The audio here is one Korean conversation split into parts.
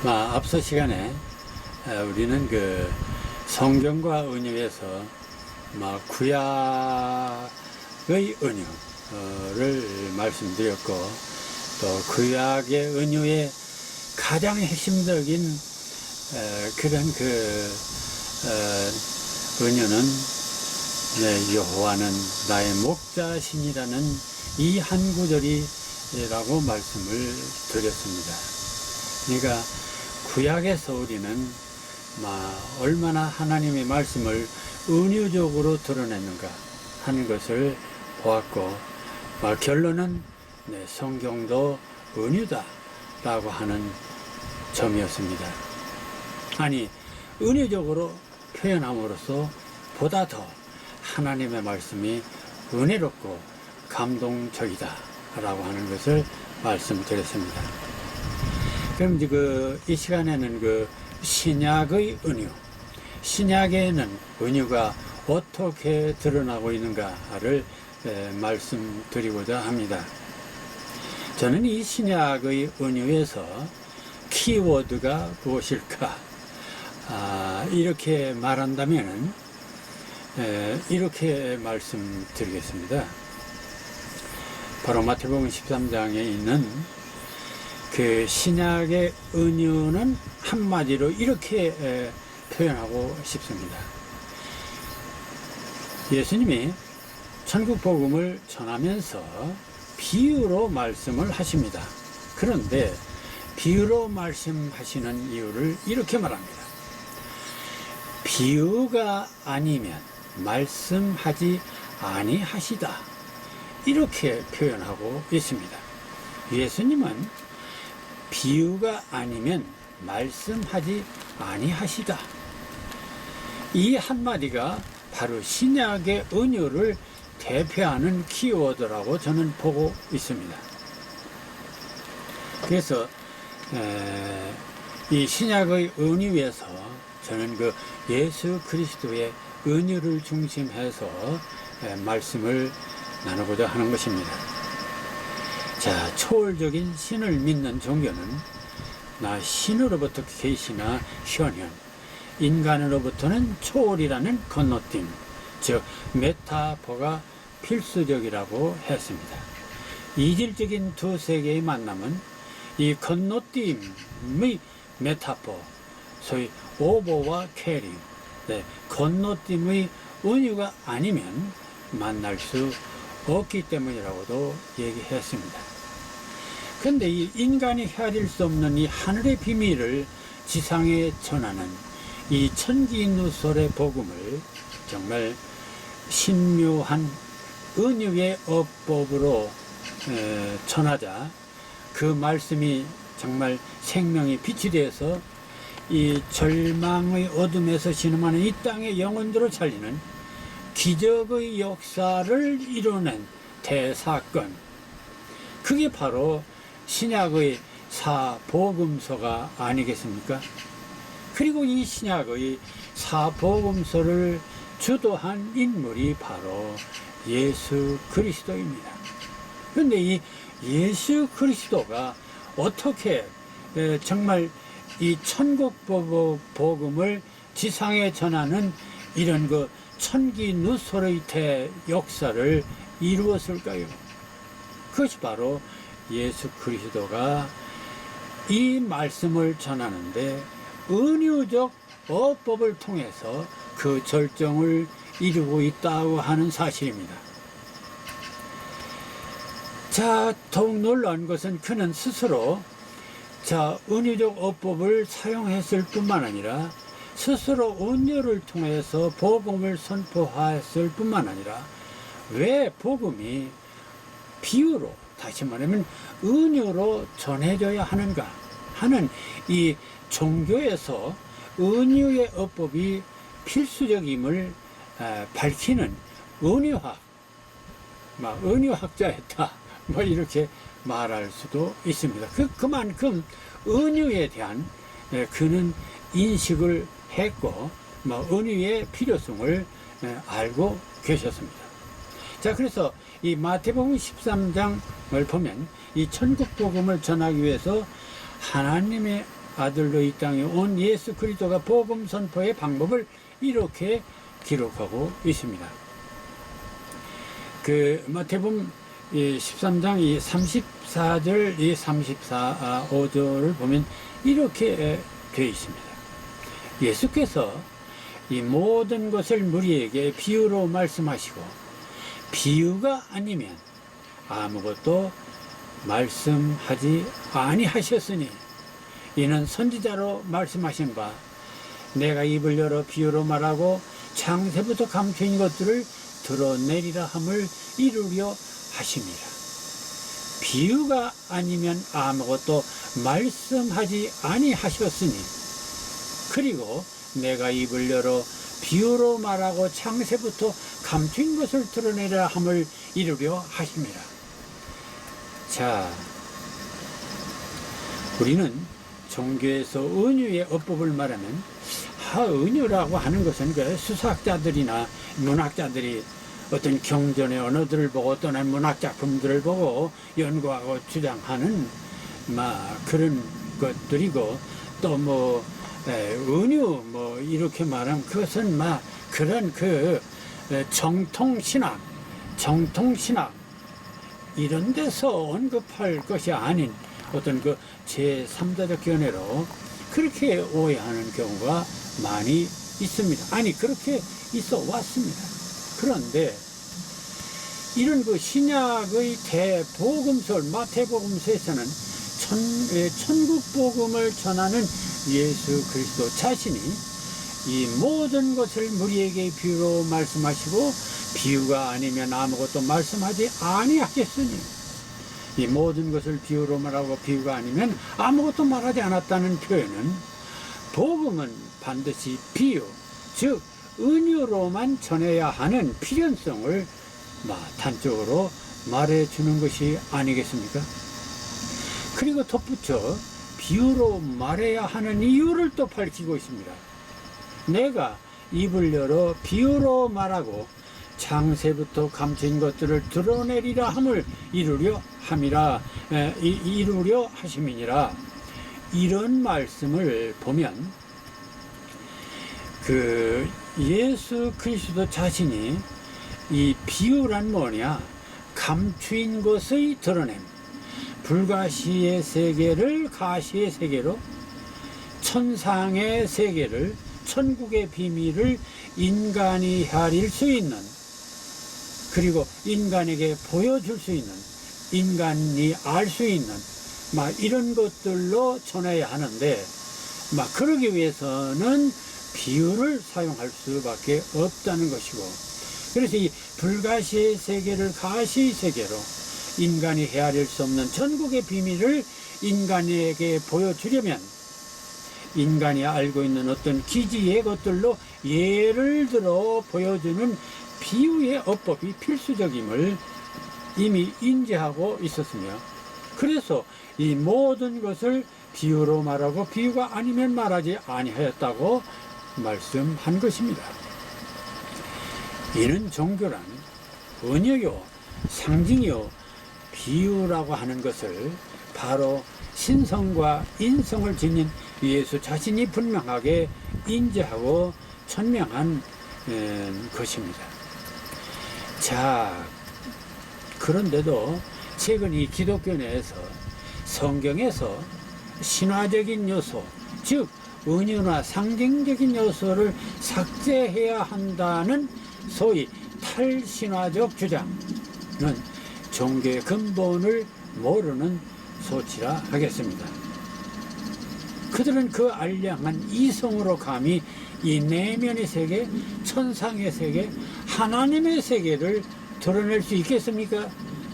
앞서 시간에 우리는 그 성경과 은유에서 구약의 은유를 말씀드렸고, 또 구약의 은유의 가장 핵심적인 그런 은유는 여호와는 나의 목자신이라는 이 한 구절이라고 말씀을 드렸습니다. 그러니까 구약에서 우리는 얼마나 하나님의 말씀을 은유적으로 드러냈는가 하는 것을 보았고, 결론은 성경도 은유다 라고 하는 점이었습니다. 아니, 은유적으로 표현함으로써 보다 더 하나님의 말씀이 은혜롭고 감동적이다 라고 하는 것을 말씀드렸습니다. 그럼 이제 이 시간에는 신약의 은유, 신약에는 은유가 어떻게 드러나고 있는가를 말씀드리고자 합니다. 저는 이 신약의 은유에서 키워드가 무엇일까? 이렇게 말한다면 이렇게 말씀드리겠습니다. 바로 마태복음 13장에 있는 그 신약의 은유는 한마디로 이렇게 표현하고 싶습니다. 예수님이 천국 복음을 전하면서 비유로 말씀을 하십니다. 그런데 비유로 말씀하시는 이유를 이렇게 말합니다. 비유가 아니면 말씀하지 아니하시다, 이렇게 표현하고 있습니다. 예수님은 비유가 아니면 말씀하지 아니하시다, 이 한마디가 바로 신약의 은유를 대표하는 키워드라고 저는 보고 있습니다. 그래서 이 신약의 은유에서 저는 예수 그리스도의 은유를 중심해서 말씀을 나누고자 하는 것입니다. 자, 초월적인 신을 믿는 종교는 신으로부터 계시나 현현, 인간으로부터는 초월이라는 건너뛰임, 즉 메타포가 필수적이라고 했습니다. 이질적인 두 세계의 만남은 이 건너뛰임의 메타포, 소위 오버와 캐리, 건너뛰임의 은유가 아니면 만날 수 없기 때문이라고도 얘기했습니다. 그런데 이 인간이 헤아릴 수 없는 이 하늘의 비밀을 지상에 전하는 이 천기누설의 복음을 정말 신묘한 은유의 어법으로 전하자 그 말씀이 정말 생명의 빛이 되어서 이 절망의 어둠에서 신음하는 이 땅의 영혼들을 살리는 기적의 역사를 이뤄낸 대사건, 그게 바로 신약의 사복음서가 아니겠습니까? 그리고 이 신약의 사복음서를 주도한 인물이 바로 예수 그리스도입니다. 그런데 이 예수 그리스도가 어떻게 정말 이 천국 복음을 지상에 전하는 이런 천기누설의 대역사를 이루었을까요? 그것이 바로 예수 그리스도가 이 말씀을 전하는데 은유적 어법을 통해서 그 절정을 이루고 있다고 하는 사실입니다. 자, 더욱 놀라운 것은 그는 스스로 은유적 어법을 사용했을 뿐만 아니라 스스로 은유를 통해서 복음을 선포했을 뿐만 아니라 왜 복음이 비유로, 다시 말하면 은유로 전해져야 하는가 하는 이 종교에서 은유의 어법이 필수적임을 밝히는 은유학자였다, 이렇게 말할 수도 있습니다. 그만큼 은유에 대한 그는 인식을 했고 은유의 필요성을 알고 계셨습니다. 자, 그래서 이 마태복음 13장을 보면 이 천국 복음을 전하기 위해서 하나님의 아들로 이 땅에 온 예수 그리스도가 복음 선포의 방법을 이렇게 기록하고 있습니다. 그 마태복음 13장 이 34절 이 34절을 보면 이렇게 되어 있습니다. 예수께서 이 모든 것을 무리에게 비유로 말씀하시고 비유가 아니면 아무것도 말씀하지 아니하셨으니 이는 선지자로 말씀하신 바 내가 입을 열어 비유로 말하고 창세부터 감추인 것들을 드러내리라 함을 이루려 하심이라. 비유가 아니면 아무것도 말씀하지 아니하셨으니 그리고 내가 입을 열어 비유로 말하고 창세부터 감추인 것을 드러내리라 함을 이루려 하심이라. 자, 우리는 종교에서 은유의 어법을 말하면 은유라고 하는 것은 그 수사학자들이나 문학자들이 어떤 경전의 언어들을 보고 또는 문학작품들을 보고 연구하고 주장하는 그런 것들이고 또 은유 이렇게 말하면 그것은 그런 정통신학 이런 데서 언급할 것이 아닌 어떤 그 제3자적 견해로 그렇게 오해하는 경우가 많이 있습니다. 아니 그렇게 있어 왔습니다. 그런데 이런 그 신약의 대복음서 마태복음서에서는 천국 복음을 전하는 예수 그리스도 자신이 이 모든 것을 무리에게 비유로 말씀하시고 비유가 아니면 아무것도 말씀하지 아니하셨으니 이 모든 것을 비유로 말하고 비유가 아니면 아무것도 말하지 않았다는 표현은 복음은 반드시 비유 즉 은유로만 전해야 하는 필연성을 단적으로 말해주는 것이 아니겠습니까? 그리고 덧붙여 비유로 말해야 하는 이유를 또 밝히고 있습니다. 내가 입을 열어 비유로 말하고 창세부터 감춘 것들을 드러내리라 함을 이루려 하심이니라. 이런 말씀을 보면 그 예수 그리스도 자신이 이 비유란 뭐냐? 감추인 것의 드러냄. 불가시의 세계를 가시의 세계로, 천상의 세계를, 천국의 비밀을 인간이 헤아릴 수 있는, 그리고 인간에게 보여줄 수 있는, 인간이 알 수 있는 이런 것들로 전해야 하는데 그러기 위해서는 비유를 사용할 수밖에 없다는 것이고, 그래서 이 불가시의 세계를 가시의 세계로 인간이 헤아릴 수 없는 천국의 비밀을 인간에게 보여주려면 인간이 알고 있는 어떤 기지의 것들로 예를 들어 보여주는 비유의 어법이 필수적임을 이미 인지하고 있었으며, 그래서 이 모든 것을 비유로 말하고 비유가 아니면 말하지 아니하였다고 말씀한 것입니다. 이는 종교란 은유요 상징이요 비유라고 하는 것을 바로 신성과 인성을 지닌 예수 자신이 분명하게 인지하고 천명한 것입니다. 자, 그런데도 최근 이 기독교 내에서 성경에서 신화적인 요소, 즉 은유나 상징적인 요소를 삭제해야 한다는 소위 탈신화적 주장은 종교의 근본을 모르는 소치라 하겠습니다. 그들은 그 알량한 이성으로 감히 이 내면의 세계, 천상의 세계, 하나님의 세계를 드러낼 수 있겠습니까?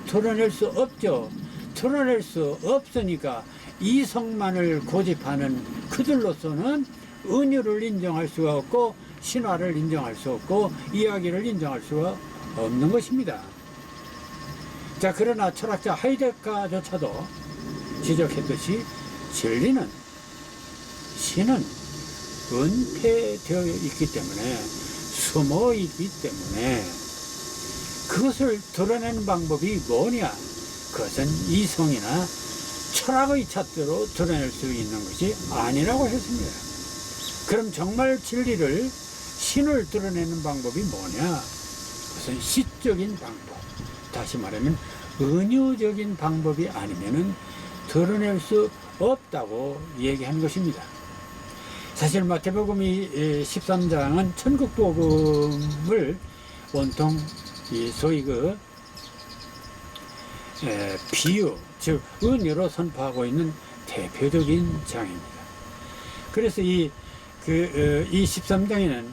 드러낼 수 없죠. 드러낼 수 없으니까 이성만을 고집하는 그들로서는 은유를 인정할 수가 없고 신화를 인정할 수 없고 이야기를 인정할 수가 없는 것입니다. 자, 그러나 철학자 하이데거조차도 지적했듯이 진리는 신은 은폐되어 있기 때문에 숨어 있기 때문에 그것을 드러내는 방법이 뭐냐? 그것은 이성이나 철학의 잣대로 드러낼 수 있는 것이 아니라고 했습니다. 그럼 정말 진리를, 신을 드러내는 방법이 뭐냐? 그것은 시적인 방법, 다시 말하면 은유적인 방법이 아니면은 드러낼 수 없다고 얘기한 것입니다. 사실 마태복음 13장은 천국복음을 온통 소위 비유, 즉 은유로 선포하고 있는 대표적인 장입니다. 그래서 이 13장에는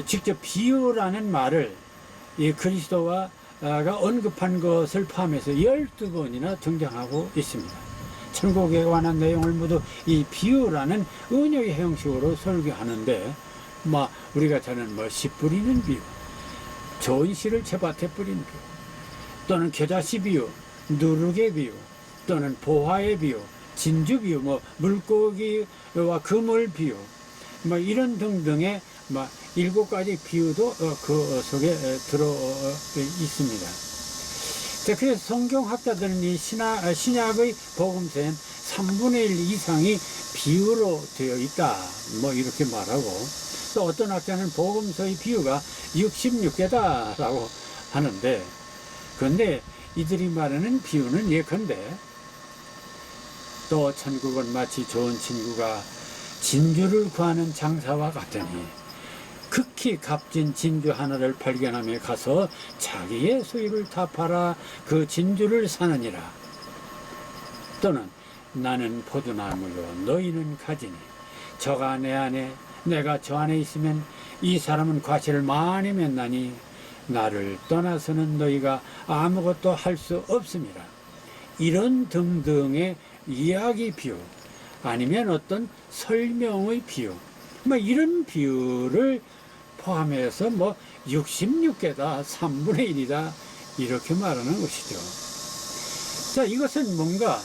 직접 비유라는 말을 그리스도가 언급한 것을 포함해서 12번이나 등장하고 있습니다. 천국에 관한 내용을 모두 이 비유라는 은유의 형식으로 설교하는데, 우리가 저는 씨 뿌리는 비유, 좋은 씨를 제밭에 뿌린 비유, 또는 겨자씨 비유, 누룩의 비유, 또는 보화의 비유, 진주 비유, 물고기와 그물 비유, 이런 등등의 7가지 비유도 그 속에 들어 있습니다. 자, 그래서 성경학자들은 이 신약의 복음서엔 3분의 1 이상이 비유로 되어 있다, 이렇게 말하고, 또 어떤 학자는 복음서의 비유가 66개다라고 하는데, 그런데 이들이 말하는 비유는 예컨대, 또 천국은 마치 좋은 친구가 진주를 구하는 장사와 같으니 극히 값진 진주 하나를 발견하며 가서 자기의 소유를 다 팔아 그 진주를 사느니라. 또는 나는 포도나무요 너희는 가지니 저가 내 안에 내가 저 안에 있으면 이 사람은 과실을 많이 맺나니 나를 떠나서는 너희가 아무것도 할 수 없음이라. 이런 등등의 이야기 비유, 아니면 어떤 설명의 비유, 이런 비유를 포함해서 66개다, 3분의 1이다, 이렇게 말하는 것이죠. 자, 이것은 뭔가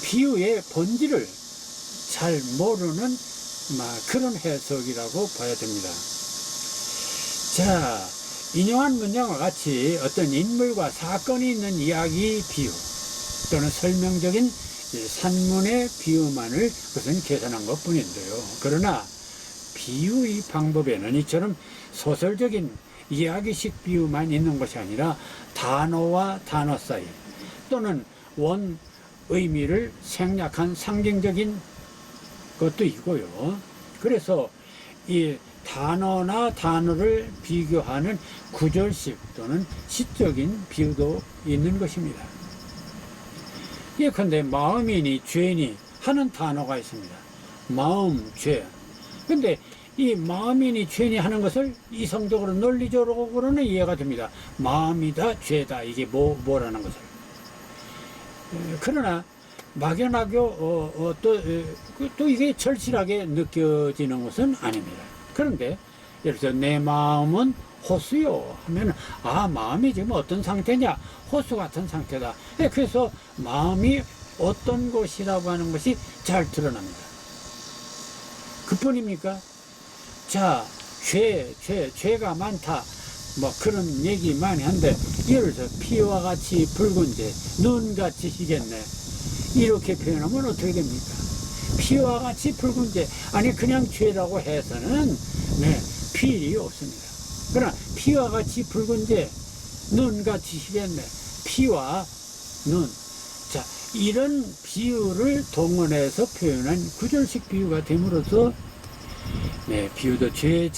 비유의 본질을 잘 모르는 그런 해석이라고 봐야 됩니다. 자, 인용한 문장과 같이 어떤 인물과 사건이 있는 이야기 비유 또는 설명적인 산문의 비유만을 그것은 계산한 것 뿐인데요. 그러나 비유의 방법에는 이처럼 소설적인 이야기식 비유만 있는 것이 아니라 단어와 단어 사이 또는 원 의미를 생략한 상징적인 것도 있고요. 그래서 이 단어나 단어를 비교하는 구절식 또는 시적인 비유도 있는 것입니다. 예컨대 마음이니 죄니 하는 단어가 있습니다. 마음, 죄. 근데 이 마음이니 죄니 하는 것을 이성적으로 논리적으로는 이해가 됩니다. 마음이다, 죄다, 이게 뭐라는 것을. 그러나 막연하게 또 이게 절실하게 느껴지는 것은 아닙니다. 그런데 예를 들어서 내 마음은 호수요 하면 마음이 지금 어떤 상태냐, 호수 같은 상태다. 그래서 마음이 어떤 것이라고 하는 것이 잘 드러납니다. 그뿐입니까? 자, 죄가 많다, 그런 얘기 많이 한데, 예를 들어서 피와 같이 붉은 죄, 눈같이 희겠네, 이렇게 표현하면 어떻게 됩니까? 피와 같이 붉은 죄, 아니 그냥 죄라고 해서는 필요 없습니다. 그러나 피와 같이 붉은 죄, 눈같이 희겠네, 피와 눈, 자, 이런 비유를 동원해서 표현한 구절식 비유가 됨으로써 비유도 죄의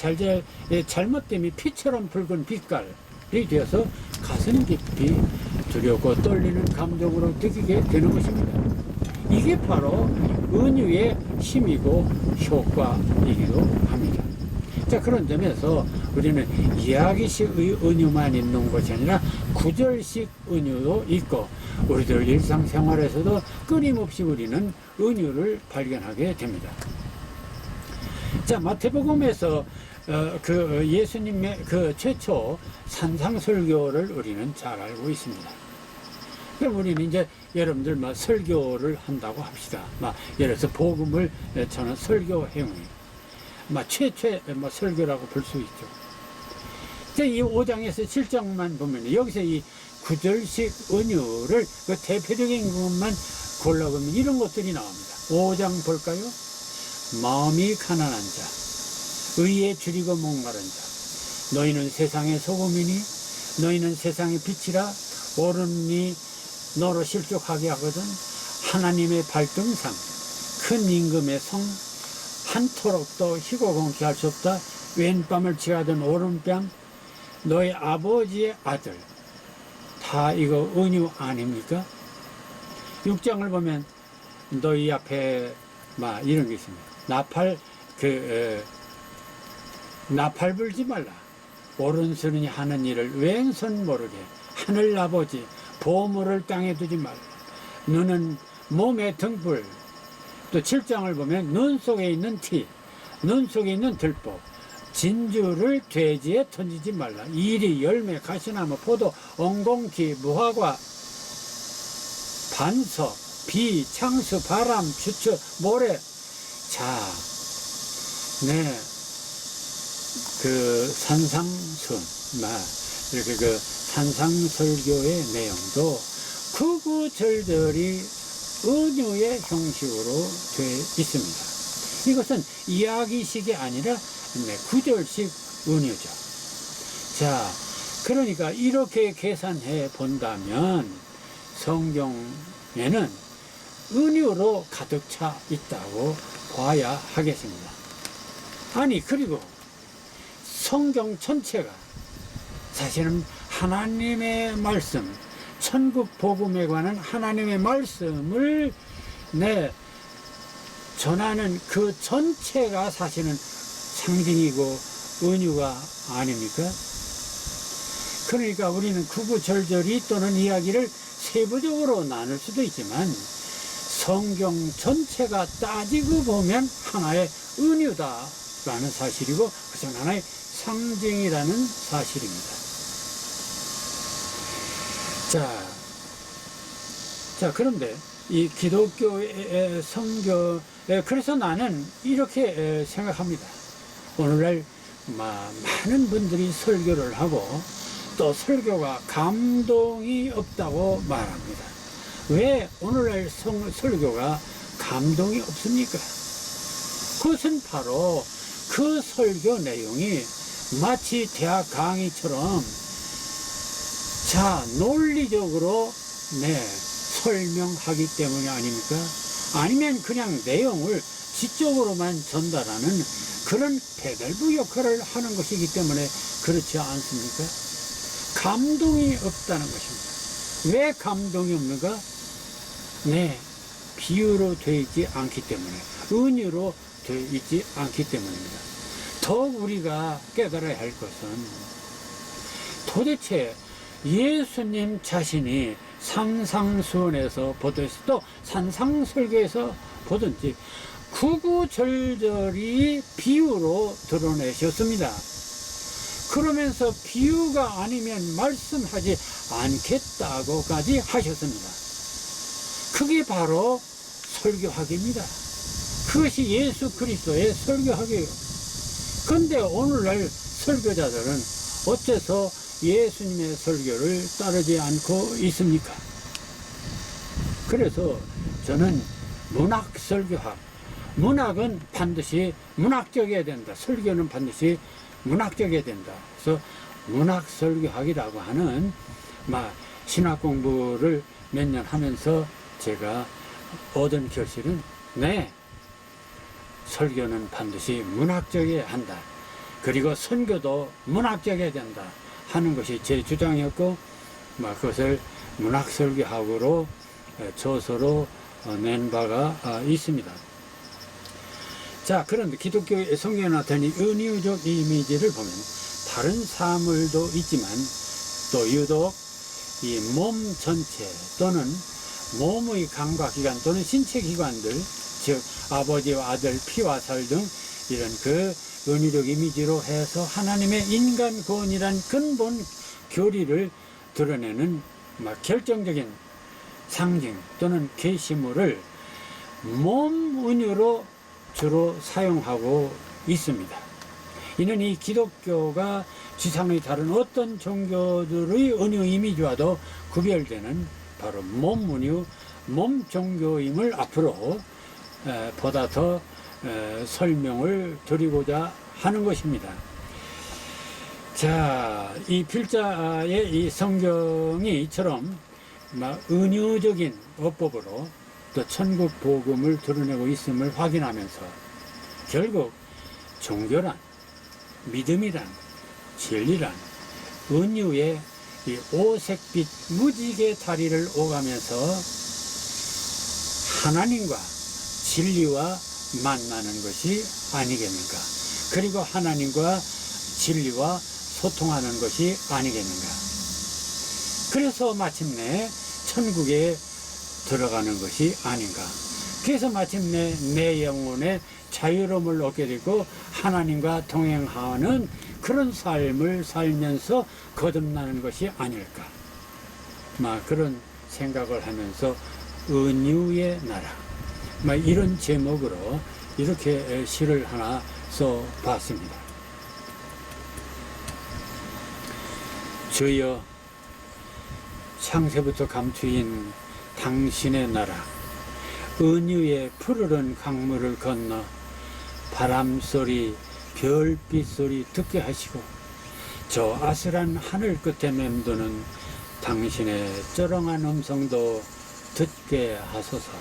잘못됨이 피처럼 붉은 빛깔이 되어서 가슴 깊이 두렵고 떨리는 감정으로 느끼게 되는 것입니다. 이게 바로 은유의 힘이고 효과이기도 합니다. 자, 그런 점에서 우리는 이야기식의 은유만 있는 것이 아니라 구절식 은유도 있고, 우리들 일상생활에서도 끊임없이 우리는 은유를 발견하게 됩니다. 자, 마태복음에서 예수님의 최초 산상설교를 우리는 잘 알고 있습니다. 그럼 우리는 이제 여러분들 설교를 한다고 합시다. 예를 들어서 복음을 전하는 설교 행위, 최초의 설교라고 볼 수 있죠. 이 5장에서 7장만 보면 여기서 이 구절식 은유를 대표적인 것만 골라보면 이런 것들이 나옵니다. 5장 볼까요? 마음이 가난한 자, 의에 줄이고 목마른 자, 너희는 세상의 소금이니 너희는 세상의 빛이라. 오른이 너로 실족하게 하거든. 하나님의 발등상, 큰 임금의 성, 한토록도 희고공케 할 수 없다. 왼밤을 취하던 오른뺨, 너희 아버지의 아들. 다 이거 은유 아닙니까? 6장을 보면 너희 앞에 막 이런 게 있습니다. 나팔 불지 말라. 오른손이 하는 일을 왼손 모르게. 하늘 아버지 보물을 땅에 두지 말라. 너는 몸의 등불. 또 7장을 보면 눈 속에 있는 티, 눈 속에 있는 들보, 진주를 돼지에 던지지 말라. 이리, 열매, 가시나무, 포도, 엉겅퀴, 무화과, 반석, 비, 창수, 바람, 주추, 모래. 자, 네, 그 산상순, 이렇게 산상설교의 내용도 구구절절히 은유의 형식으로 되어 있습니다. 이것은 이야기식이 아니라 구절식 은유죠. 자, 그러니까 이렇게 계산해 본다면 성경에는 은유로 가득 차 있다고 봐야 하겠습니다. 아니, 그리고 성경 전체가 사실은 하나님의 말씀, 천국 복음에 관한 하나님의 말씀을 전하는 그 전체가 사실은 상징이고 은유가 아닙니까? 그러니까 우리는 구구절절히 또는 이야기를 세부적으로 나눌 수도 있지만 성경 전체가 따지고 보면 하나의 은유다라는 사실이고 그것은 하나의 상징이라는 사실입니다. 자, 그런데 이 기독교의 성경에 그래서 나는 이렇게 생각합니다. 오늘날 많은 분들이 설교를 하고 또 설교가 감동이 없다고 말합니다. 왜 오늘날 설교가 감동이 없습니까? 그것은 바로 그 설교 내용이 마치 대학 강의처럼 논리적으로 설명하기 때문이 아닙니까? 아니면 그냥 내용을 지적으로만 전달하는 그런 배달부 역할을 하는 것이기 때문에 그렇지 않습니까? 감동이 없다는 것입니다. 왜 감동이 없는가? 비유로 되어 있지 않기 때문에, 은유로 되어 있지 않기 때문입니다. 더욱 우리가 깨달아야 할 것은 도대체 예수님 자신이 산상수훈에서 보듯이 또 산상설교에서 보든지 구구절절히 비유로 드러내셨습니다. 그러면서 비유가 아니면 말씀하지 않겠다고까지 하셨습니다. 그게 바로 설교학입니다. 그것이 예수 그리스도의 설교학이에요. 그런데 오늘날 설교자들은 어째서 예수님의 설교를 따르지 않고 있습니까? 그래서 저는 문학 설교학, 문학은 반드시 문학적이어야 된다. 설교는 반드시 문학적이어야 된다. 그래서 문학 설교학이라고 하는 신학 공부를 몇 년 하면서 제가 얻은 결실은 설교는 반드시 문학적이어야 한다. 그리고 선교도 문학적이어야 된다 하는 것이 제 주장이었고 그것을 문학설교학으로 저서로 낸 바가 있습니다. 자, 그런데 기독교의 성경에 나타낸 은유적 이미지를 보면 다른 사물도 있지만 또 유독 이 몸 전체 또는 몸의 감각기관 또는 신체기관들, 즉 아버지와 아들, 피와 살 등 이런 그 은유적 이미지로 해서 하나님의 인간 구원이란 근본 교리를 드러내는 결정적인 상징 또는 계시물을 몸 은유로 주로 사용하고 있습니다. 이는 이 기독교가 지상의 다른 어떤 종교들의 은유 이미지와도 구별되는 바로 몸 은유, 몸 종교임을 앞으로 보다 더 설명을 드리고자 하는 것입니다. 자, 이 필자의 이 성경이 이처럼 은유적인 어법으로 또 천국 복음을 드러내고 있음을 확인하면서 결국 종교란, 믿음이란, 진리란, 은유의 이 오색빛 무지개 다리를 오가면서 하나님과 진리와 만나는 것이 아니겠는가. 그리고 하나님과 진리와 소통하는 것이 아니겠는가. 그래서 마침내 천국에 들어가는 것이 아닌가. 그래서 마침내 내 영혼의 자유로움을 얻게 되고 하나님과 동행하는 그런 삶을 살면서 거듭나는 것이 아닐까. 그런 생각을 하면서 은유의 나라, 이런 제목으로 이렇게 시를 하나 써봤습니다. 주여, 창세부터 감추인 당신의 나라, 은유의 푸르른 강물을 건너 바람소리, 별빛 소리 듣게 하시고 저 아슬한 하늘 끝에 맴도는 당신의 쩌렁한 음성도 듣게 하소서.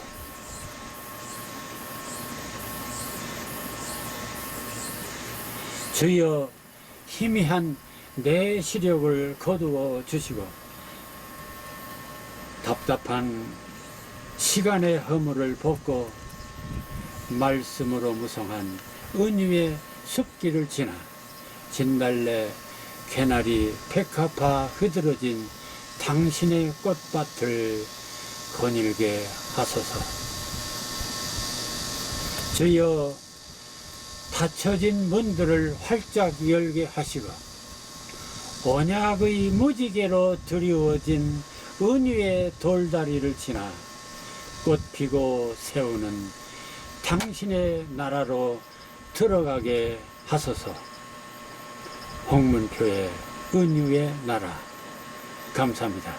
주여, 희미한 내 시력을 거두어 주시고 답답한 시간의 허물을 벗고 말씀으로 무성한 은유의 숲길을 지나 진달래, 개나리, 백합화 흐드러진 당신의 꽃밭을 거닐게 하소서. 주여, 닫혀진 문들을 활짝 열게 하시고 언약의 무지개로 드리워진 은유의 돌다리를 지나 꽃 피고 세우는 당신의 나라로 들어가게 하소서. 홍문표의 은유의 나라. 감사합니다.